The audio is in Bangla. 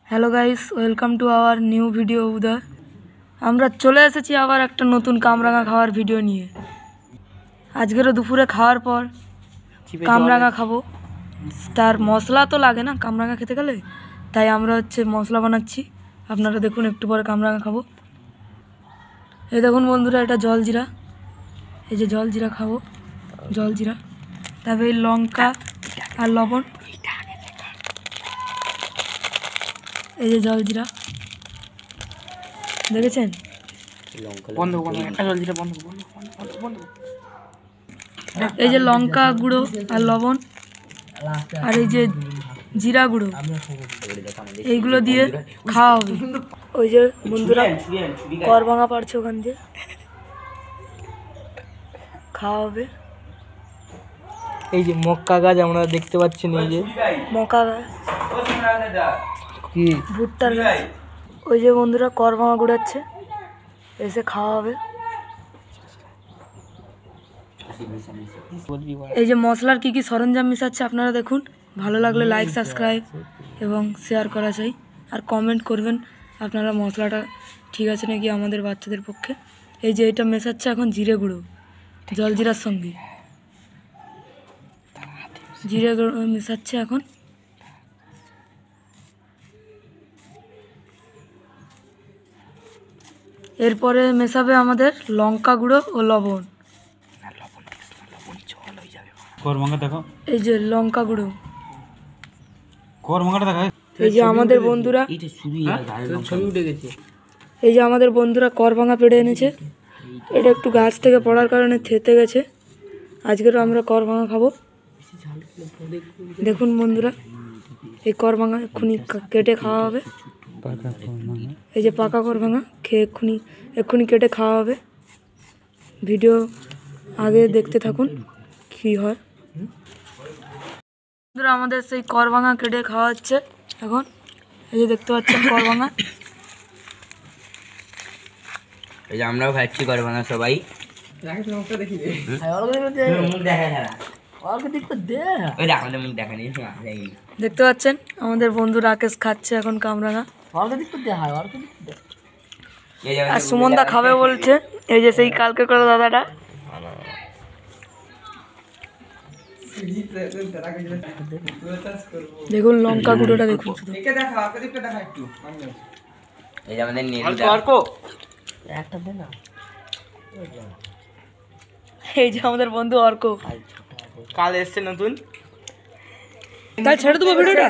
Hello guys, welcome to our new video Uday. আমরা চলে এসেছি আবার একটা নতুন কামরাঙা খাওয়ার ভিডিও নিয়ে। আজকেরও দুপুরে খাওয়ার পর কামরাঙা খাবো। তার মশলা তো লাগে না কামরাঙা খেতে গেলে, তাই আমরা মশলা বানাচ্ছি। আপনারা দেখুন, একটু পরে কামরাঙা খাবো। এই দেখুন বন্ধুরা, এটা জলজিরা। এই যে জলজিরা খাবো, জলজিরা। তারপরে লঙ্কা আর লবণ। এই যে জলজিরা দেখেছেন। এই যে লঙ্কা গুঁড়ো আর লবণ, আর এই যে জিরা গুঁড়ো, এইগুলো দিয়ে খাওয়া হবে। ওই যে বন্ধুরা কর ভাঙা পারছে, ওখান দিয়ে খাওয়া হবে। এই যে মক্কা গাছ আমরা দেখতে পাচ্ছি না, এই যে মক্কা গাছ, ভুট্টার গাছ। ওই যে বন্ধুরা কর ভাঙা গুড়াচ্ছে, এসে খাওয়া হবে। এই যে মশলার কি কি সরঞ্জাম মিশাচ্ছে আপনারা দেখুন। ভালো লাগলে লাইক, সাবস্ক্রাইব এবং শেয়ার করা চাই। আর কমেন্ট করবেন আপনারা মশলাটা ঠিক আছে নাকি আমাদের বাচ্চাদের পক্ষে। এই যে এটা মেশাচ্ছে এখন জিরে গুঁড়ো, জলজিরার সঙ্গে জিরে গুঁড়ো মেশাচ্ছে এখন। এরপরে মেশাবে আমাদের লঙ্কা গুঁড়ো ও লবণ। এই যে লঙ্কা গুঁড়ো। এই যে আমাদের বন্ধুরা কর ভাঙা পেড়ে এনেছে। এটা একটু গাছ থেকে পড়ার কারণে থেতে গেছে। আজকেরও আমরা কর ভাঙা খাবো। দেখুন বন্ধুরা, এই কর ভাঙা এক্ষুনি কেটে খাওয়া হবে। এই যে পাকা কর ভাঙা খেয়ে এক্ষুনি কেটে খাওয়া হবে। ভিডিও আগে দেখতে থাকুন কি হয়। বন্ধুরা আমাদের সেই কর ভাঙা কেটে খাওয়া হচ্ছে এখন। এই যে দেখতে পাচ্ছেন কর ভাঙা। এই যে আমরাও খাচ্ছি কর ভাঙা সবাই। দেখতে পাচ্ছেন আমাদের বন্ধু রাকেশ খাচ্ছে এখন কামরাঙা। আর সুমনদা খাবে বলছে। এই যে সেই কালকে করে দাদাটা। দেখুন লঙ্কা গুঁড়োটা দেখুন শুধু। এই যে আমাদের বন্ধু অর্ক কাল এসছে নতুন। তাই ছেড়ে দেবো ভিডিওটা।